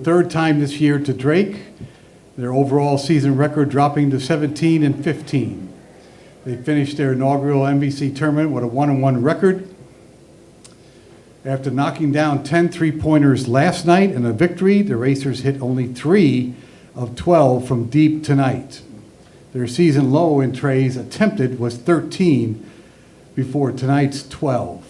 third time this year to Drake, their overall season record dropping to 17-15. They finished their inaugural MVC tournament with a 1-1 record. After knocking down 10 three-pointers last night in a victory, the Racers hit only 3 of 12 from deep tonight. Their season low in trays attempted was 13 before tonight's 12.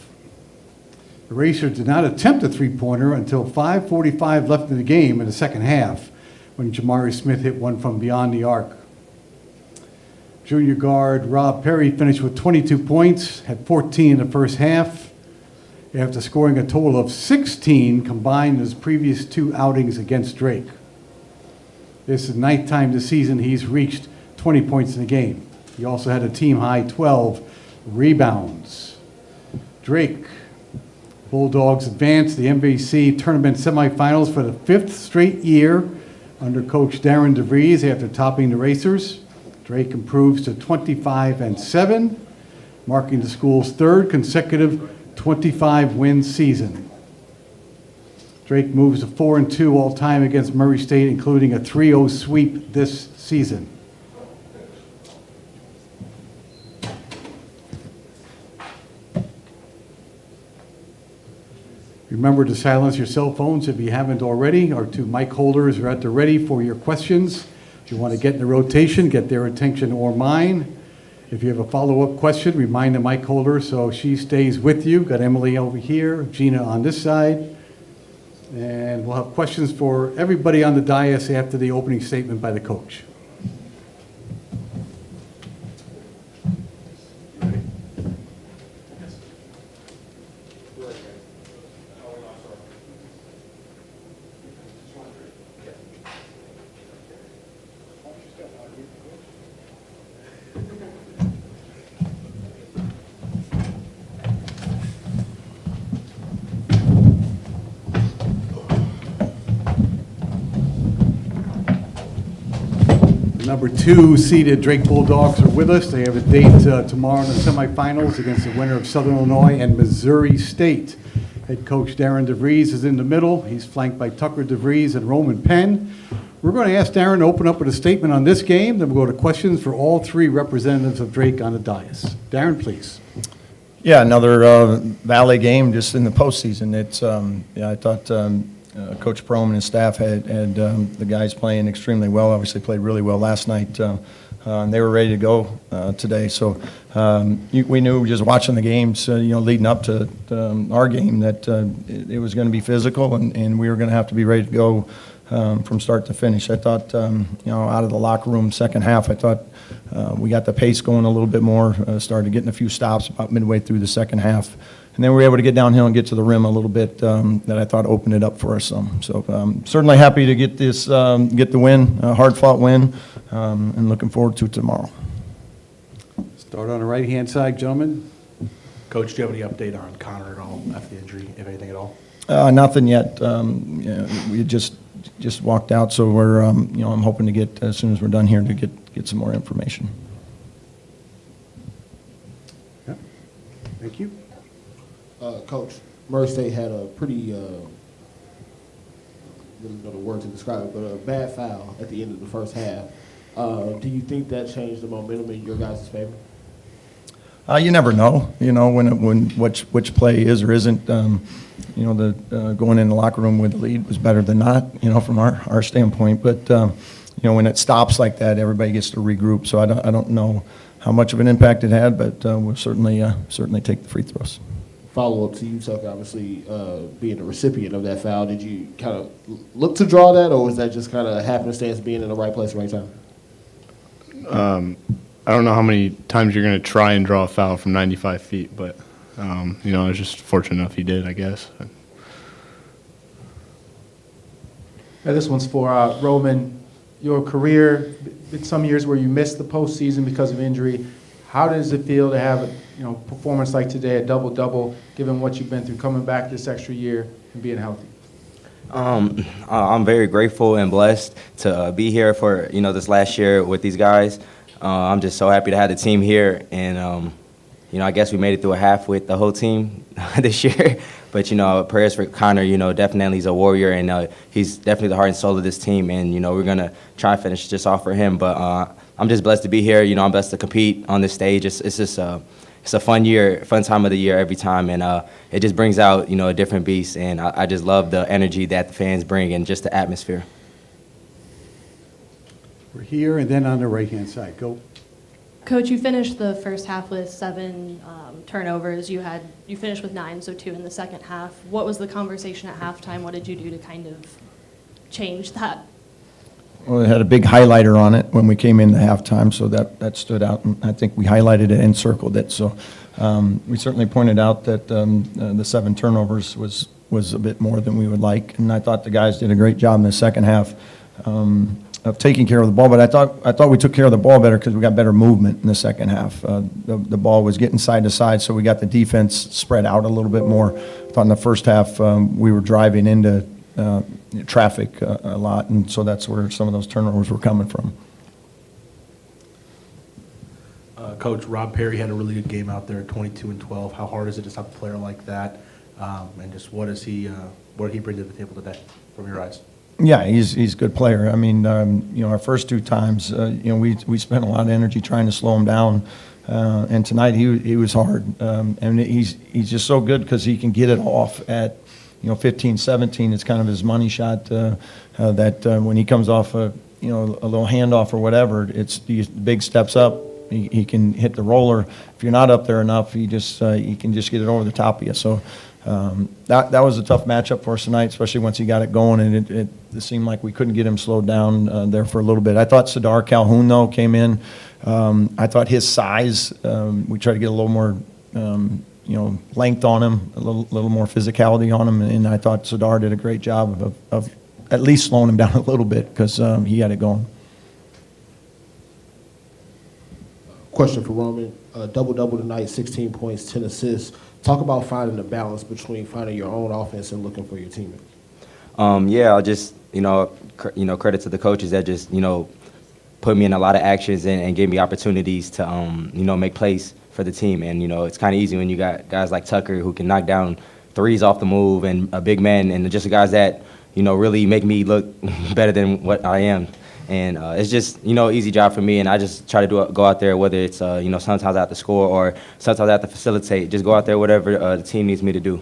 The Racers did not attempt a three-pointer until 5:45 left in the game in the second half, when Jamari Smith hit one from beyond the arc. Junior guard Rob Perry finished with 22 points, had 14 in the first half, after scoring a total of 16 combined in his previous 2 outings against Drake. This is the 9th time this season he's reached 20 points in a game. He also had a team-high 12 rebounds. Drake Bulldogs advanced the MVC tournament semifinals for the 5th straight year under Coach Darren DeVries after topping the Racers. Drake improves to 25-7, marking the school's 3rd consecutive 25-win season. Drake moves to 4-2 all-time against Murray State, including a 3-0 sweep this season. Remember to silence your cell phones if you haven't already. Our 2 mic holders are at the ready for your questions. If you want to get in the rotation, get their attention or mine. If you have a follow-up question, remind the mic holder so she stays with you. Got Emily over here, Gina on this side. And we'll have questions for everybody on the dais after the opening statement by the coach. Number 2 seeded Drake Bulldogs are with us. They have a date tomorrow in the semifinals against the winner of Southern Illinois and Missouri State. Head coach Darren DeVries is in the middle. He's flanked by Tucker DeVries and Roman Penn. We're going to ask Darren to open up with a statement on this game. Then we'll go to questions for all 3 representatives of Drake on the dais. Darren, please. Yeah, another Valley game just in the postseason. It's I thought Coach Prohm and his staff had the guys playing extremely well. Obviously played really well last night. And they were ready to go today. So we knew just watching the games, leading up to our game that it was going to be physical and we were going to have to be ready to go from start to finish. I thought, out of the locker room second half, I thought we got the pace going a little bit more, started getting a few stops about midway through the second half. And then we were able to get downhill and get to the rim a little bit that I thought opened it up for us some. So certainly happy to get this, get the win, a hard-fought win, and looking forward to tomorrow. Start on the right-hand side, gentlemen. Coach, do you have any update on Connor at all after the injury, if anything at all? Nothing yet. We just walked out, so we're, I'm hoping to get, as soon as we're done here, to get some more information. Yeah. Thank you. Coach, Murray State had a pretty, I don't know the word to describe it, but a bad foul at the end of the first half. Do you think that changed the momentum in your guys' favor? You never know, when which play is or isn't. Going in the locker room with the lead was better than not, from our standpoint. But when it stops like that, everybody gets to regroup. So I don't know how much of an impact it had, but we'll certainly take the free throws. Follow-up to you, Tucker, obviously being the recipient of that foul. Did you kind of look to draw that, or was that just kind of happenstance being in the right place at the right time? I don't know how many times you're going to try and draw a foul from 95 feet, but, I was just fortunate enough he did, I guess. Yeah, this one's for Roman. Your career, some years where you missed the postseason because of injury. How does it feel to have a performance like today, a double-double, given what you've been through, coming back this extra year and being healthy? I'm very grateful and blessed to be here for this last year with these guys. I'm just so happy to have the team here, and I guess we made it through a half with the whole team this year. But, prayers for Connor. Definitely he's a warrior, and he's definitely the heart and soul of this team. And, we're going to try and finish this off for him. But I'm just blessed to be here. I'm blessed to compete on this stage. It's just it's a fun year, fun time of the year every time. And it just brings out, a different beast. And I just love the energy that the fans bring and just the atmosphere. We're here and then on the right-hand side. Go. Coach, you finished the first half with 7 turnovers. You finished with 9, so 2 in the second half. What was the conversation at halftime? What did you do to kind of change that? Well, it had a big highlighter on it when we came into halftime, so that stood out. And I think we highlighted it and circled it. So we certainly pointed out that the 7 turnovers was a bit more than we would like. And I thought the guys did a great job in the second half of taking care of the ball. But I thought we took care of the ball better because we got better movement in the second half. The ball was getting side to side, so we got the defense spread out a little bit more. I thought in the first half we were driving into traffic a lot, and so that's where some of those turnovers were coming from. Coach, Rob Perry had a really good game out there, 22-12. How hard is it to stop a player like that? And just what did he bring to the table today from your eyes? Yeah, he's a good player. I mean, our first 2 times, we spent a lot of energy trying to slow him down, and tonight he was hard, and he's just so good because he can get it off at 15, 17. It's kind of his money shot that when he comes off a little handoff or whatever, it's these big steps up. He can hit the roller. If you're not up there enough, he can just get it over the top of you. So that was a tough matchup for us tonight, especially once he got it going, and it seemed like we couldn't get him slowed down there for a little bit. I thought Sadar Calhoun, though, came in. I thought his size, we tried to get a little more length on him, a little more physicality on him, and I thought Sadar did a great job of at least slowing him down a little bit because he had it going. Question for Roman. Double-double tonight, 16 points, 10 assists. Talk about finding the balance between finding your own offense and looking for your teammates. I'll just, credit to the coaches that just, put me in a lot of actions and gave me opportunities to, make plays for the team. And, it's kind of easy when you got guys like Tucker who can knock down threes off the move, and a big man, and just the guys that, really make me look better than what I am. And it's just, easy job for me, and I just try to go out there, whether it's, sometimes I have to score or sometimes I have to facilitate. Just go out there, whatever the team needs me to do.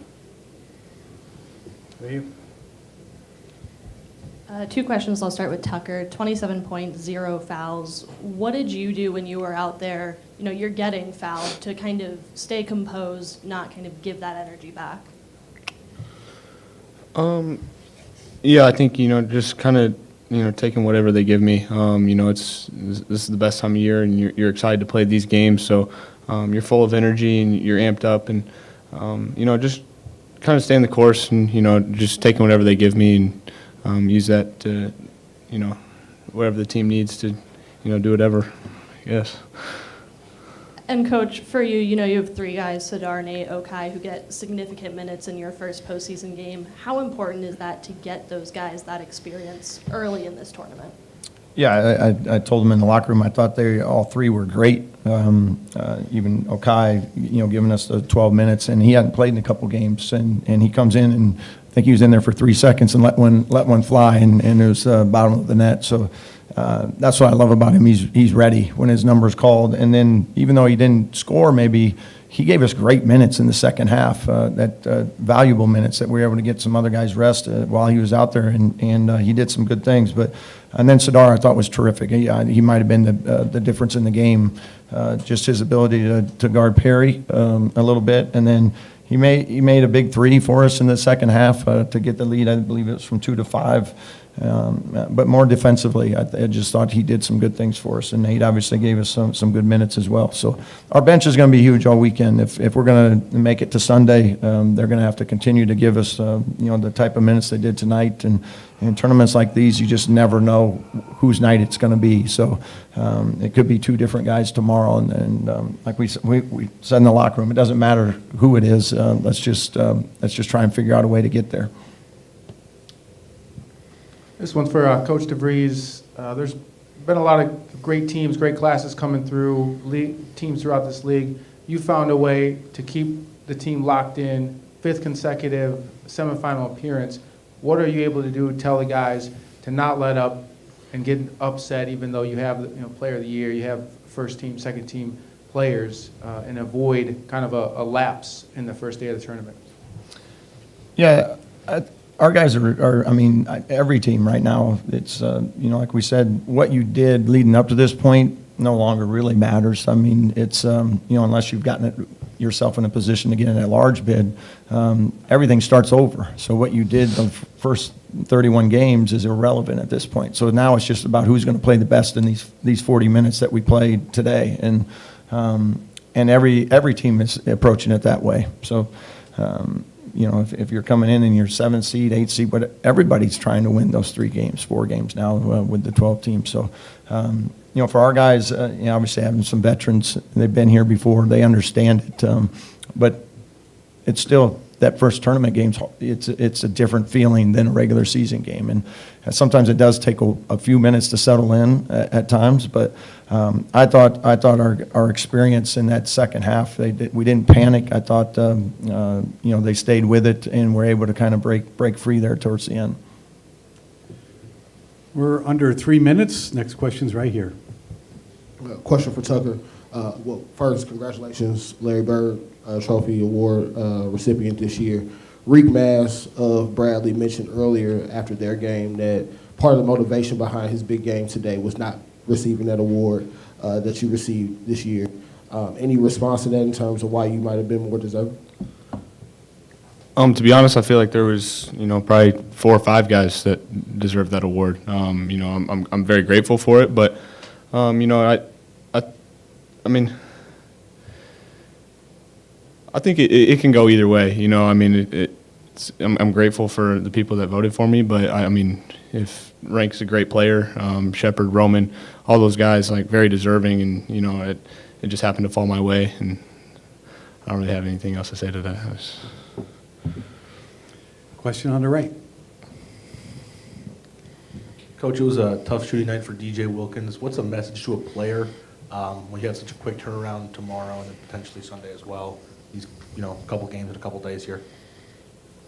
2 questions. I'll start with Tucker. 27 points, 0 fouls. What did you do when you were out there? You're getting fouled to kind of stay composed, not kind of give that energy back. Yeah, I think just kind of taking whatever they give me. This is the best time of year, and you're excited to play these games. So you're full of energy and you're amped up, and just kind of staying the course, and just taking whatever they give me and use that to whatever the team needs to do whatever. Yes. And Coach, for you, you have 3 guys, Sadar, Nate, Okai, who get significant minutes in your first postseason game. How important is that to get those guys that experience early in this tournament? Yeah, I told them in the locker room I thought they all 3 were great. Even Okai, giving us the 12 minutes, and he hadn't played in a couple games, and he comes in, and I think he was in there for 3 seconds and let one fly, and it was bottom of the net. So that's what I love about him. He's ready when his number's called, and then even though he didn't score, maybe he gave us great minutes in the second half, valuable minutes that we were able to get some other guys rest while he was out there, and he did some good things. And then Sadar I thought was terrific. He might have been the difference in the game, just his ability to guard Perry a little bit, and then he made a big 3 for us in the second half to get the lead. I believe it was from 2 to 5. But more defensively, I just thought he did some good things for us, and Nate obviously gave us some good minutes as well. So our bench is going to be huge all weekend. If we're going to make it to Sunday, they're going to have to continue to give us the type of minutes they did tonight. And in tournaments like these, you just never know whose night it's going to be. So it could be 2 different guys tomorrow, and like we said in the locker room, it doesn't matter who it is. Let's just try and figure out a way to get there. This one's for Coach DeVries. There's been a lot of great teams, great classes coming through, teams throughout this league. You found a way to keep the team locked in fifth consecutive semifinal appearance. What are you able to do to tell the guys to not let up and get upset, even though you have player of the year, you have first team, second team players, and avoid kind of a lapse in the first day of the tournament? Yeah, our guys are, I mean, every team right now, it's, like we said, what you did leading up to this point no longer really matters. I mean, it's, unless you've gotten yourself in a position to get in that large bid, everything starts over. So what you did the first 31 games is irrelevant at this point. So now it's just about who's going to play the best in these 40 minutes that we played today. And every team is approaching it that way. So, if you're coming in and you're 7 seed, 8 seed, but everybody's trying to win those 4 games now with the 12 teams. So, for our guys, obviously having some veterans, they've been here before, they understand it. But it's still, that first tournament game, it's a different feeling than a regular season game. And sometimes it does take a few minutes to settle in at times. But I thought our experience in that second half, we didn't panic. I thought, they stayed with it and were able to kind of break free there towards the end. We're under 3 minutes. Next question's right here. Question for Tucker. Well, first, congratulations, Larry Bird Trophy Award recipient this year. Reek Mass of Bradley mentioned earlier after their game that part of the motivation behind his big game today was not receiving that award that you received this year. Any response to that in terms of why you might have been more deserving? To be honest, I feel like there was, probably 4 or 5 guys that deserved that award. I'm very grateful for it, but, I mean, I think it can go either way. I'm grateful for the people that voted for me, but I mean, if Rank's a great player, Shepard, Roman, all those guys, like, very deserving, and it just happened to fall my way, and I don't really have anything else to say to that. Question on the right. Coach, it was a tough shooting night for DJ Wilkins. What's a message to a player when you have such a quick turnaround tomorrow and then potentially Sunday as well? These, couple games in a couple days here.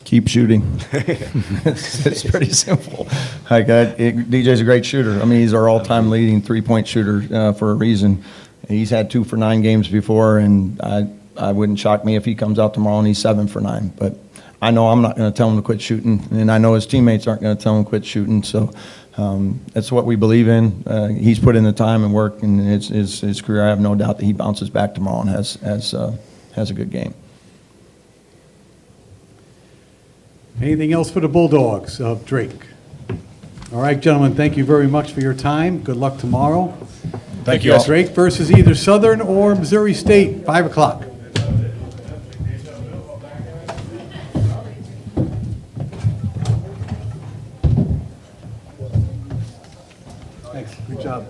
Keep shooting. It's pretty simple. DJ's a great shooter. I mean, he's our all-time leading three-point shooter for a reason. He's had 2 for 9 games before, and I wouldn't shock me if he comes out tomorrow and he's 7 for 9. But I know I'm not going to tell him to quit shooting, and I know his teammates aren't going to tell him to quit shooting. So that's what we believe in. He's put in the time and work, and his career. I have no doubt that he bounces back tomorrow and has a good game. Anything else for the Bulldogs of Drake? All right, gentlemen, thank you very much for your time. Good luck tomorrow. Thank you all. Drake versus either Southern or Missouri State, 5 o'clock. Thanks. Good job.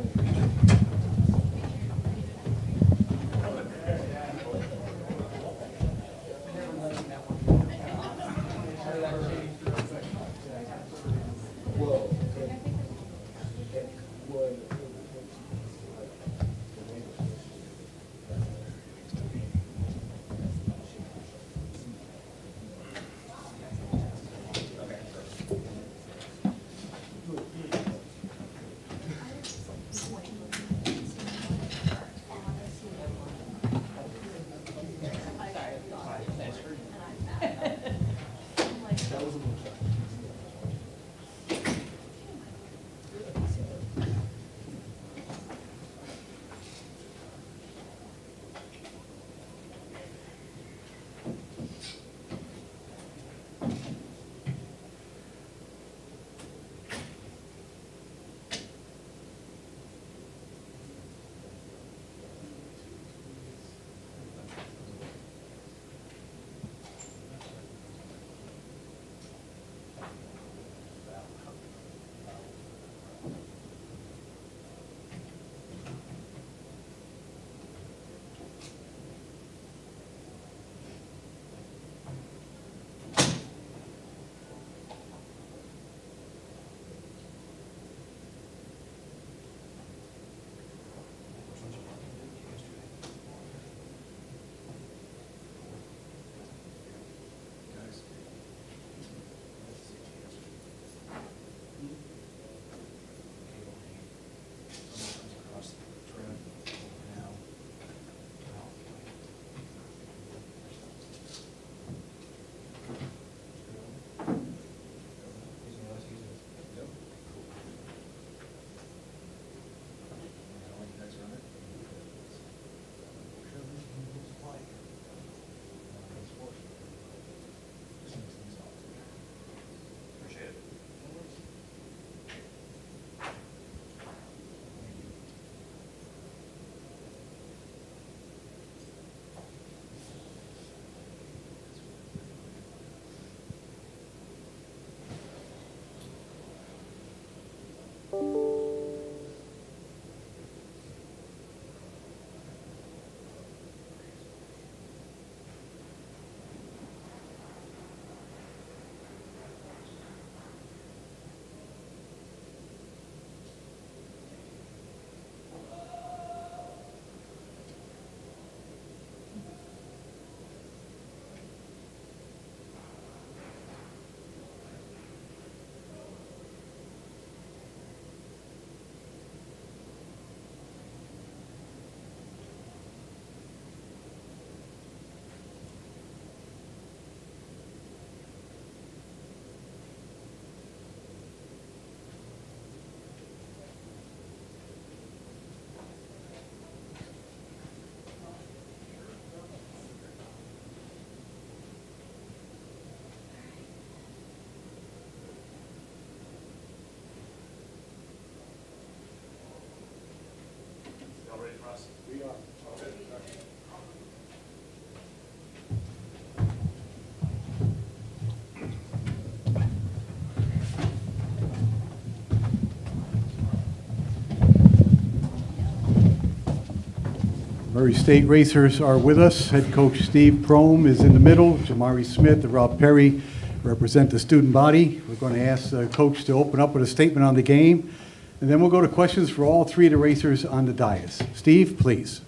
Murray State Racers are with us. Head coach Steve Prohm is in the middle. Jamari Smith and Rob Perry represent the student body. We're going to ask the coach to open up with a statement on the game, and then we'll go to questions for all three of the racers on the dais. Steve, please.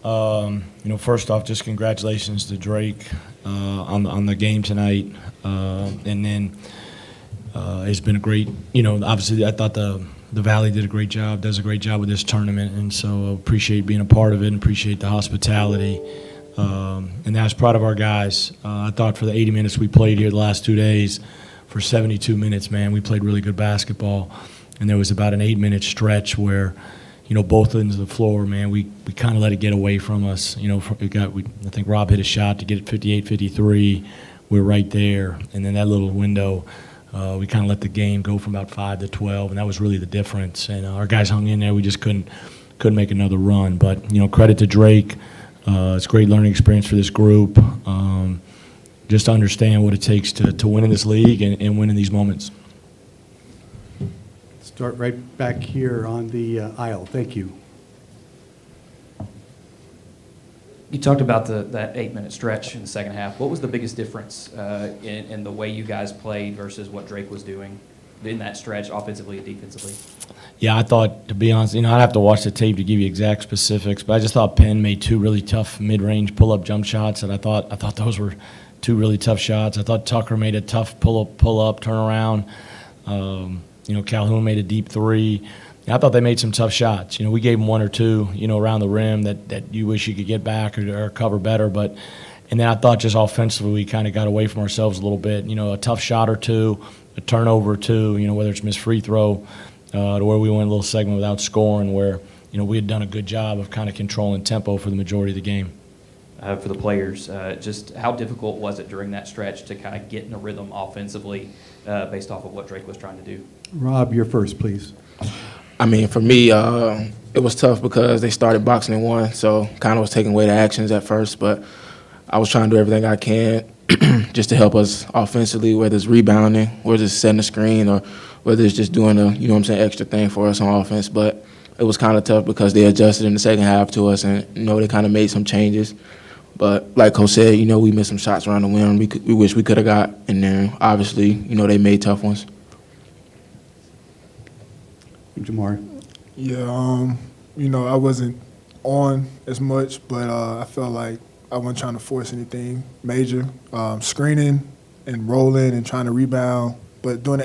First off, just congratulations to Drake on the game tonight, and then it's been a great. Obviously, I thought the Valley did a great job, does a great job with this tournament, and so appreciate being a part of it and appreciate the hospitality. And I was proud of our guys. I thought for the 80 minutes we played here the last 2 days, for 72 minutes, man, we played really good basketball. And there was about an 8-minute stretch where, both ends of the floor, man, we kind of let it get away from us. I think Rob hit a shot to get it 58-53. We're right there. And then that little window, we kind of let the game go from about 5 to 12, and that was really the difference. And our guys hung in there. We just couldn't make another run. But, credit to Drake. It's a great learning experience for this group, just to understand what it takes to win in this league and win in these moments. Start right back here on the aisle. Thank you. You talked about that 8-minute stretch in the second half. What was the biggest difference in the way you guys played versus what Drake was doing in that stretch, offensively and defensively? Yeah, I thought, to be honest, I'd have to watch the tape to give you exact specifics, but I just thought Penn made 2 really tough mid-range pull-up jump shots, and I thought those were 2 really tough shots. I thought Tucker made a tough pull-up, turnaround. Calhoun made a deep 3. I thought they made some tough shots. We gave them 1 or 2, around the rim that you wish you could get back or cover better. And then I thought just offensively we kind of got away from ourselves a little bit. A tough shot or 2, a turnover or 2, whether it's missed free throw, to where we went a little segment without scoring where, we had done a good job of kind of controlling tempo for the majority of the game. For the players, just how difficult was it during that stretch to kind of get in a rhythm offensively based off of what Drake was trying to do? Rob, you're first, please. For me, it was tough because they started boxing in 1, so kind of was taking away the actions at first, but I was trying to do everything I can just to help us offensively, whether it's rebounding, whether it's setting the screen, or whether it's just doing a, extra thing for us on offense. But it was kind of tough because they adjusted in the second half to us, and, they kind of made some changes. But like Coach said, we missed some shots around the rim we wish we could have got, and then obviously, they made tough ones. Jamari. Yeah, I wasn't on as much, but I felt like I wasn't trying to force anything major. Screening and rolling and trying to rebound, but during the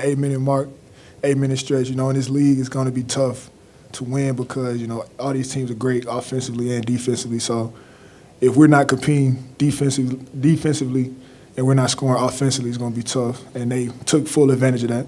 8-minute stretch, in this league, it's going to be tough to win because, all these teams are great offensively and defensively. So if we're not competing defensively and we're not scoring offensively, it's going to be tough. And they took full advantage of that.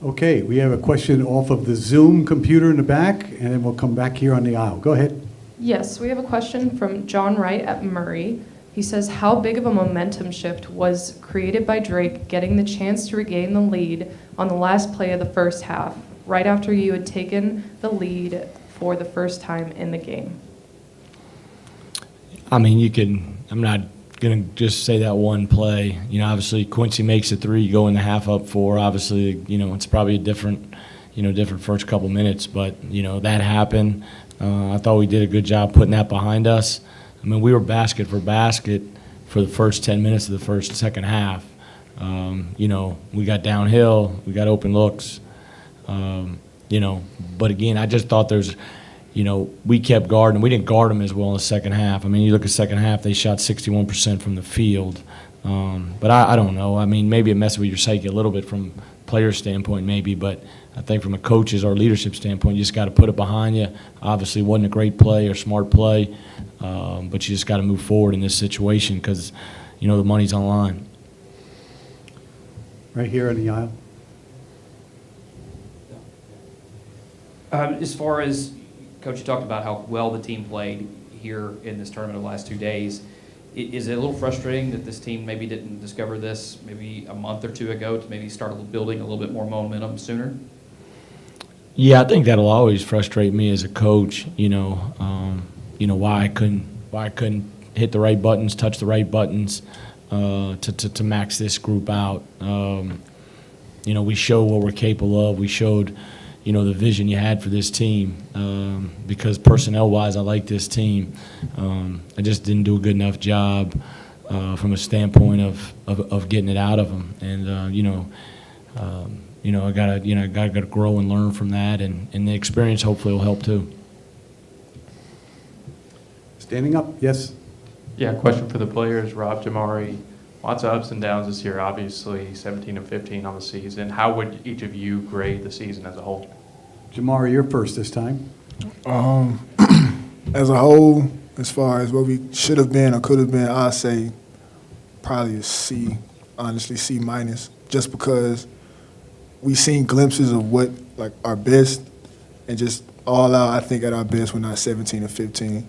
Okay, we have a question off of the Zoom computer in the back, and then we'll come back here on the aisle. Go ahead. Yes, we have a question from John Wright at Murray. He says, how big of a momentum shift was created by Drake getting the chance to regain the lead on the last play of the first half, right after you had taken the lead for the first time in the game? I'm not going to just say that one play. Obviously Quincy makes a 3, you go in the half up 4. Obviously, it's probably a different first couple minutes, but, that happened. I thought we did a good job putting that behind us. We were basket for basket for the first 10 minutes of the second half. We got downhill, we got open looks, but again, I just thought we kept guarding. We didn't guard them as well in the second half. You look at the second half, they shot 61% from the field. But I don't know. Maybe it messes with your psyche a little bit from player standpoint maybe, but I think from a coach's or leadership standpoint, you just got to put it behind you. Obviously, it wasn't a great play or smart play, but you just got to move forward in this situation because, the money's on the line. Right here in the aisle. As far as, Coach, you talked about how well the team played here in this tournament the last 2 days. Is it a little frustrating that this team maybe didn't discover this maybe a month or 2 ago to maybe start building a little bit more momentum sooner? Yeah, I think that'll always frustrate me as a coach. Why I couldn't hit the right buttons, touch the right buttons to max this group out. We show what we're capable of. We showed, the vision you had for this team, because personnel-wise, I like this team. I just didn't do a good enough job from a standpoint of getting it out of them. And, I gotta grow and learn from that, and the experience hopefully will help too. Standing up, yes. Yeah, question for the players, Rob, Jamari. Lots of ups and downs this year, obviously, 17 and 15 on the season. How would each of you grade the season as a whole? Jamari, you're first this time. As a whole, as far as what we should have been or could have been, I'd say probably a C, honestly, C minus, just because we seen glimpses of what, like, our best, and just all out, I think at our best, we're not 17 and 15,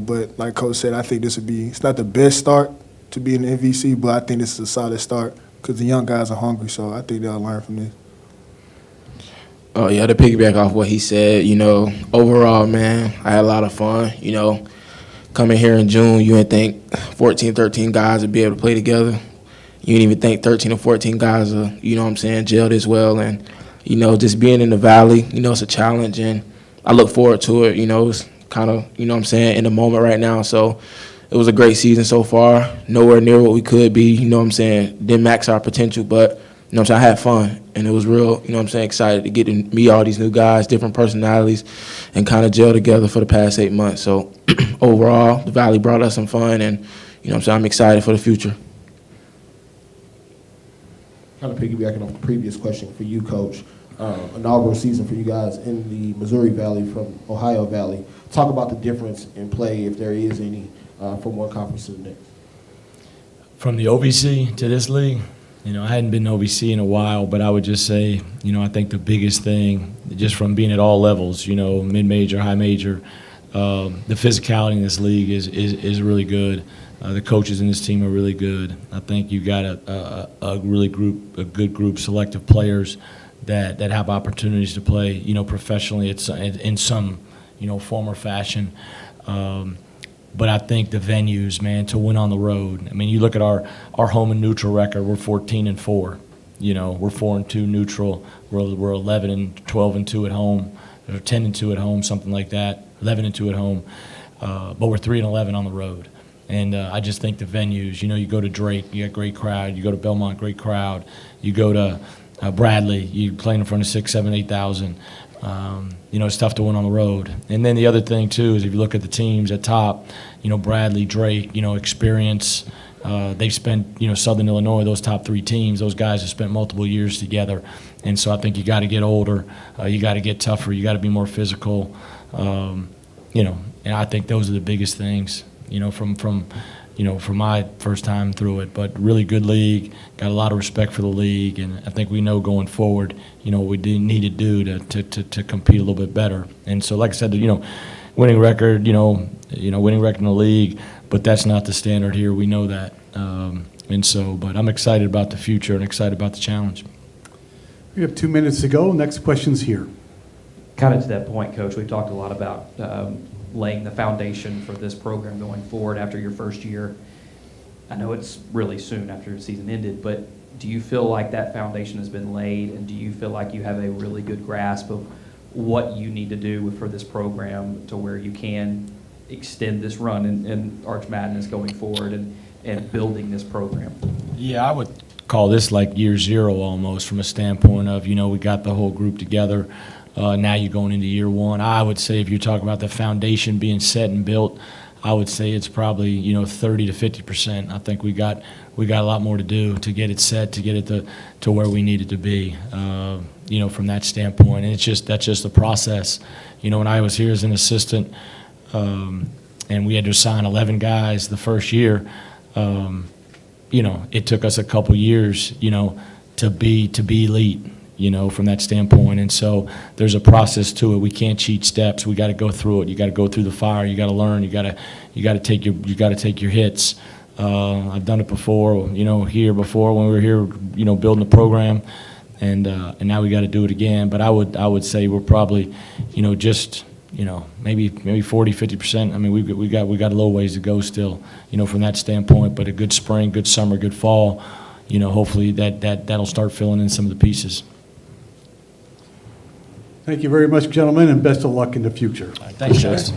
but like Coach said, I think this would be, it's not the best start to be in the MVC, but I think this is a solid start because the young guys are hungry, so I think they'll learn from this. Oh, yeah, to piggyback off what he said, overall, man, I had a lot of fun. Coming here in June, you didn't think 14, 13 guys would be able to play together. You didn't even think 13 or 14 guys are, gelled as well. And, just being in the Valley, it's a challenge, and I look forward to it. It's kind of, in the moment right now. So it was a great season so far. Nowhere near what we could be, Didn't max our potential, but, I had fun. And it was real, excited to get to meet all these new guys, different personalities, and kind of gel together for the past 8 months. So overall, the Valley brought us some fun, and, I'm excited for the future. Kind of piggybacking off the previous question for you, Coach. Inaugural season for you guys in the Missouri Valley from Ohio Valley. Talk about the difference in play, if there is any, from one conference to the next. From the OVC to this league, I hadn't been OVC in a while, but I would just say, I think the biggest thing, just from being at all levels, mid-major, high major, the physicality in this league is really good. The coaches in this team are really good. I think you got a good group, selective players that have opportunities to play, professionally in some, form or fashion. But I think the venues, man, to win on the road. I mean, you look at our home and neutral record. We're 14-4. We're 4-2 neutral. We're 11-12-2 at home, or 10-2 at home, something like that. 11-2 at home, but we're 3-11 on the road. And I just think the venues. You go to Drake, you got great crowd. You go to Belmont, great crowd. You go to Bradley, you play in front of 6,000, 7,000, 8,000. It's tough to win on the road. And then the other thing, too, is if you look at the teams at top, Bradley, Drake, experience. They've spent, Southern Illinois, those top three teams, those guys have spent multiple years together. And so I think you got to get older. You got to get tougher. You got to be more physical. And I think those are the biggest things, from my first time through it. But really good league, got a lot of respect for the league, and I think we know going forward, what we need to do to compete a little bit better. And so, like I said, winning record, winning record in the league, but that's not the standard here. We know that. But I'm excited about the future and excited about the challenge. We have 2 minutes to go. Next question's here. Kind of to that point, Coach, we've talked a lot about laying the foundation for this program going forward after your first year. I know it's really soon after the season ended, but do you feel like that foundation has been laid, and do you feel like you have a really good grasp of what you need to do for this program to where you can extend this run in Arch Madness going forward and building this program? Yeah, I would call this like year zero almost, from a standpoint of, we got the whole group together. Now you're going into year one. I would say if you're talking about the foundation being set and built, I would say it's probably 30 to 50%. I think we got a lot more to do to get it set, to get it to where we need it to be. From that standpoint, and that's just the process. When I was here as an assistant, and we had to assign 11 guys the first year. It took us a couple years, to be elite. From that standpoint. And so there's a process to it. We can't cheat steps. We got to go through it. You got to go through the fire. You got to learn. You got to take your hits. I've done it before, here before when we were here, building the program, and now we got to do it again. But I would say we're probably, just, maybe 40, 50%. I mean, we got a little ways to go still, from that standpoint. But a good spring, good summer, good fall, hopefully that'll start filling in some of the pieces. Thank you very much, gentlemen, and best of luck in the future. Thanks, guys.